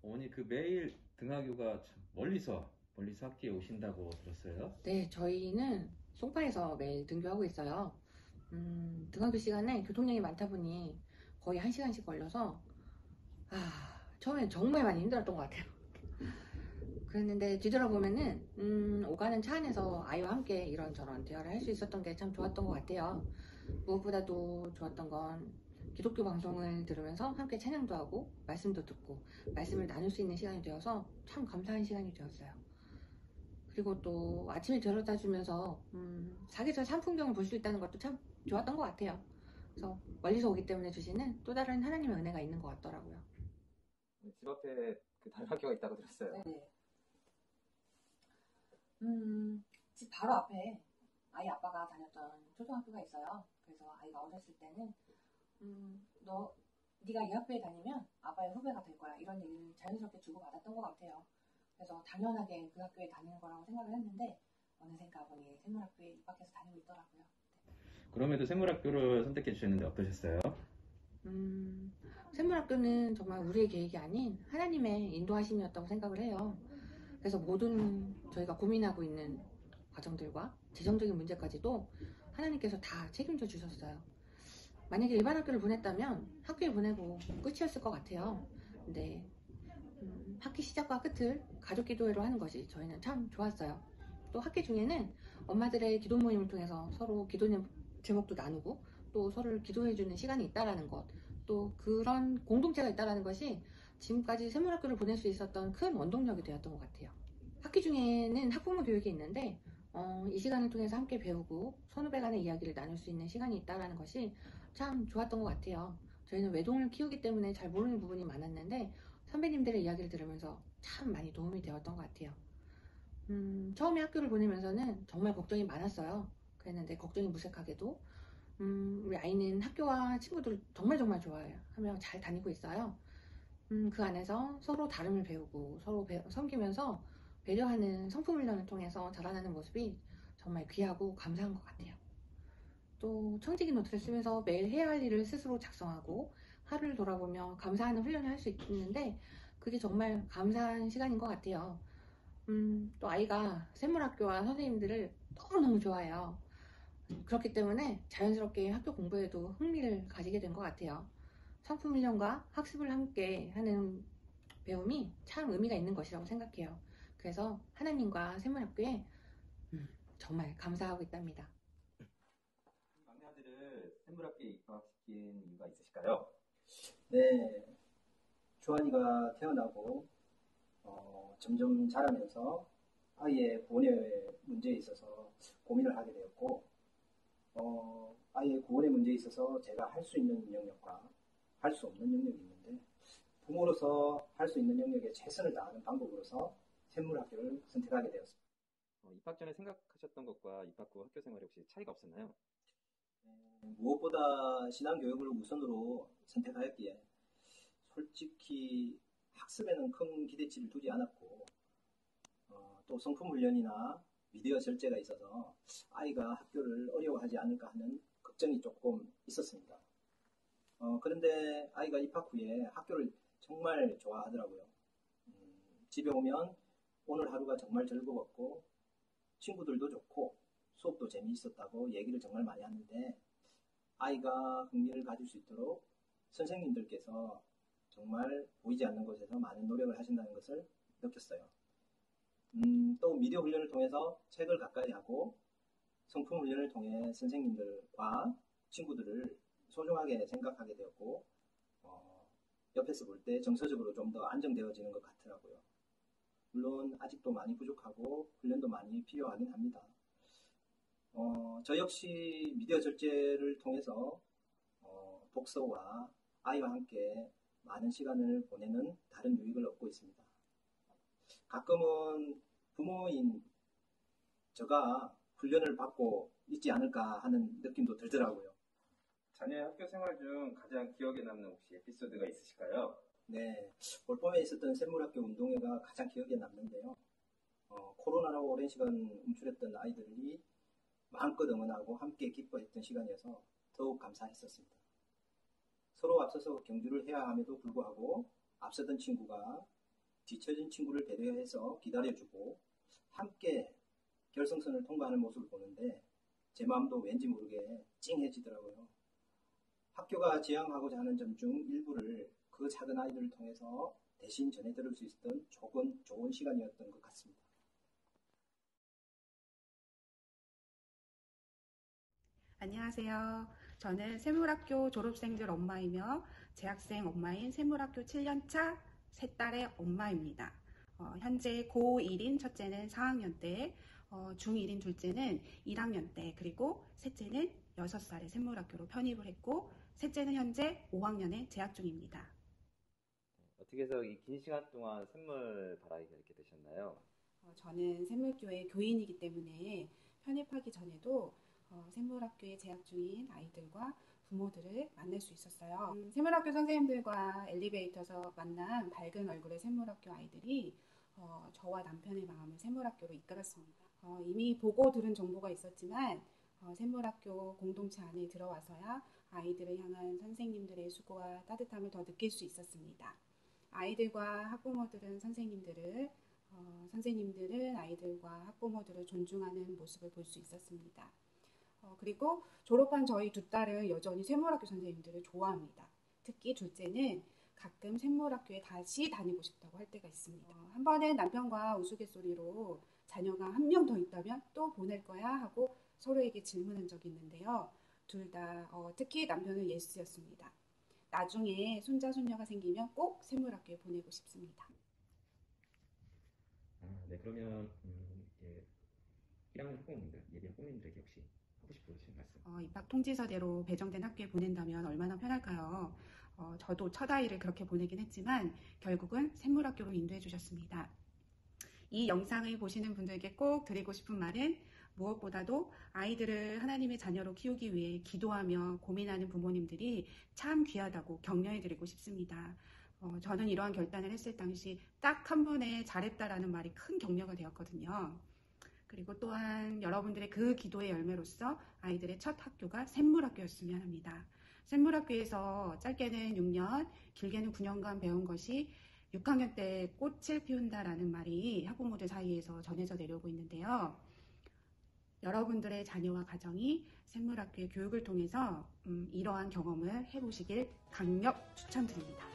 어머니 그 매일 등하교가 참 멀리서 학교에 오신다고 들었어요. 네, 저희는 송파에서 매일 등교하고 있어요. 등하교 시간에 교통량이 많다 보니 거의 1시간씩 걸려서 처음엔 정말 많이 힘들었던 것 같아요. 그랬는데 뒤돌아보면은 오가는 차 안에서 아이와 함께 이런저런 대화를 할 수 있었던 게 참 좋았던 것 같아요. 무엇보다도 좋았던 건 기독교 방송을 들으면서 함께 찬양도 하고 말씀도 듣고 말씀을 나눌 수 있는 시간이 되어서 참 감사한 시간이 되었어요. 그리고 또 아침에 데려다 주면서 사계절 산풍경을 볼 수 있다는 것도 참 좋았던 것 같아요. 그래서 멀리서 오기 때문에 주시는 또 다른 하나님의 은혜가 있는 것 같더라고요. 집 앞에 그 다른 학교가 있다고 들었어요. 네. 집 바로 앞에 아이 아빠가 다녔던 초등학교가 있어요. 그래서 아이가 어렸을 때는 네가 이 학교에 다니면 아빠의 후배가 될 거야, 이런 얘기를 자연스럽게 주고받았던 것 같아요. 그래서 당연하게 그 학교에 다니는 거라고 생각을 했는데 어느샌가 보니 샘물학교에 입학해서 다니고 있더라고요. 그럼에도 샘물학교를 선택해 주셨는데 어떠셨어요? 샘물학교는 정말 우리의 계획이 아닌 하나님의 인도하심이었다고 생각을 해요. 그래서 모든 저희가 고민하고 있는 과정들과 재정적인 문제까지도 하나님께서 다 책임져 주셨어요. 만약에 일반 학교를 보냈다면 학교에 보내고 끝이었을 것 같아요. 근데 학기 시작과 끝을 가족 기도회로 하는 것이 저희는 참 좋았어요. 또 학기 중에는 엄마들의 기도 모임을 통해서 서로 기도 제목도 나누고 또 서로를 기도해주는 시간이 있다라는 것, 또 그런 공동체가 있다라는 것이 지금까지 샘물학교를 보낼 수 있었던 큰 원동력이 되었던 것 같아요. 학기 중에는 학부모 교육이 있는데 이 시간을 통해서 함께 배우고 선후배 간의 이야기를 나눌 수 있는 시간이 있다는 것이 참 좋았던 것 같아요. 저희는 외동을 키우기 때문에 잘 모르는 부분이 많았는데 선배님들의 이야기를 들으면서 참 많이 도움이 되었던 것 같아요. 처음에 학교를 보내면서는 정말 걱정이 많았어요. 그랬는데 걱정이 무색하게도 우리 아이는 학교와 친구들 정말 좋아해요. 하며 잘 다니고 있어요. 그 안에서 서로 다름을 배우고 서로 섬기면서 배려하는 성품 훈련을 통해서 자라나는 모습이 정말 귀하고 감사한 것 같아요. 또 청지기 노트를 쓰면서 매일 해야 할 일을 스스로 작성하고 하루를 돌아보며 감사하는 훈련을 할 수 있는데 그게 정말 감사한 시간인 것 같아요. 또 아이가 샘물학교와 선생님들을 너무너무 좋아해요. 그렇기 때문에 자연스럽게 학교 공부에도 흥미를 가지게 된 것 같아요. 성품 훈련과 학습을 함께 하는 배움이 참 의미가 있는 것이라고 생각해요. 그래서 하나님과 샘물학교에 정말 감사하고 있답니다. 막내 아들을 샘물학교에 입학시킨 이유가 있으실까요? 네, 주한이가 태어나고 점점 자라면서 아이의 구원의 문제에 있어서 고민을 하게 되었고 아이의 구원의 문제에 있어서 제가 할 수 있는 영역과 할 수 없는 영역이 있는데 부모로서 할 수 있는 영역에 최선을 다하는 방법으로서 샘물학교를 선택하게 되었습니다. 입학 전에 생각하셨던 것과 입학 후 학교 생활에 혹시 차이가 없었나요? 무엇보다 신앙교육을 우선으로 선택하였기에 솔직히 학습에는 큰 기대치를 두지 않았고 또 성품 훈련이나 미디어 절제가 있어서 아이가 학교를 어려워하지 않을까 하는 걱정이 조금 있었습니다. 그런데 아이가 입학 후에 학교를 정말 좋아하더라고요. 집에 오면 오늘 하루가 정말 즐거웠고 친구들도 좋고 수업도 재미있었다고 얘기를 정말 많이 하는데 아이가 흥미를 가질 수 있도록 선생님들께서 정말 보이지 않는 곳에서 많은 노력을 하신다는 것을 느꼈어요. 또 미디어 훈련을 통해서 책을 가까이 하고 성품 훈련을 통해 선생님들과 친구들을 소중하게 생각하게 되었고 옆에서 볼 때 정서적으로 좀 더 안정되어지는 것 같더라고요. 물론 아직도 많이 부족하고 훈련도 많이 필요하긴 합니다. 저 역시 미디어 절제를 통해서 독서와 아이와 함께 많은 시간을 보내는 다른 유익을 얻고 있습니다. 가끔은 부모인 제가 훈련을 받고 있지 않을까 하는 느낌도 들더라고요. 자녀의 학교 생활 중 가장 기억에 남는 혹시 에피소드가 있으실까요? 네, 올봄에 있었던 샘물학교 운동회가 가장 기억에 남는데요. 코로나라고 오랜 시간 움츠렸던 아이들이 마음껏 응원하고 함께 기뻐했던 시간이어서 더욱 감사했었습니다. 서로 앞서서 경주를 해야 함에도 불구하고 앞서던 친구가 뒤처진 친구를 배려해서 기다려주고 함께 결승선을 통과하는 모습을 보는데 제 마음도 왠지 모르게 찡해지더라고요. 학교가 지향하고자 하는 점 중 일부를 그 작은 아이들을 통해서 대신 전해 들을 수 있었던 좋은 시간이었던 것 같습니다. 안녕하세요. 저는 샘물학교 졸업생들 엄마이며 재학생 엄마인 샘물학교 7년차 세 딸의 엄마입니다. 현재 고1인 첫째는 4학년 때, 중1인 둘째는 1학년 때, 그리고 셋째는 6살에 샘물학교로 편입을 했고, 셋째는 현재 5학년에 재학 중입니다. 어떻게 해서 이 긴 시간 동안 샘물 바라기가 이렇게 되셨나요? 저는 샘물교회 교인이기 때문에 편입하기 전에도 샘물학교에 재학 중인 아이들과 부모들을 만날 수 있었어요. 샘물학교 선생님들과 엘리베이터에서 만난 밝은 얼굴의 샘물학교 아이들이 저와 남편의 마음을 샘물학교로 이끌었습니다. 이미 보고 들은 정보가 있었지만 샘물학교 공동체 안에 들어와서야 아이들을 향한 선생님들의 수고와 따뜻함을 더 느낄 수 있었습니다. 아이들과 학부모들은 선생님들은 아이들과 학부모들을 존중하는 모습을 볼 수 있었습니다. 그리고 졸업한 저희 두 딸은 여전히 샘물학교 선생님들을 좋아합니다. 특히 둘째는 가끔 샘물학교에 다시 다니고 싶다고 할 때가 있습니다. 한 번은 남편과 우스갯소리로 자녀가 한 명 더 있다면 또 보낼 거야 하고 서로에게 질문한 적이 있는데요. 둘 다 특히 남편은 예스였습니다. 나중에 손자 손녀가 생기면 꼭 샘물학교에 보내고 싶습니다. 네, 그러면 1학년 학부모님들, 예비 학부모님들에게 혹시 하고 싶으신 말씀? 입학 통지서대로 배정된 학교에 보낸다면 얼마나 편할까요? 저도 첫 아이를 그렇게 보내긴 했지만 결국은 샘물학교로 인도해 주셨습니다. 이 영상을 보시는 분들께 꼭 드리고 싶은 말은 무엇보다도 아이들을 하나님의 자녀로 키우기 위해 기도하며 고민하는 부모님들이 참 귀하다고 격려해 드리고 싶습니다. 저는 이러한 결단을 했을 당시 딱 한 분의 잘했다라는 말이 큰 격려가 되었거든요. 그리고 또한 여러분들의 그 기도의 열매로서 아이들의 첫 학교가 샘물학교였으면 합니다. 샘물학교에서 짧게는 6년, 길게는 9년간 배운 것이 6학년 때 꽃을 피운다라는 말이 학부모들 사이에서 전해져 내려오고 있는데요. 여러분들의 자녀와 가정이 샘물학교의 교육을 통해서 이러한 경험을 해보시길 강력 추천드립니다.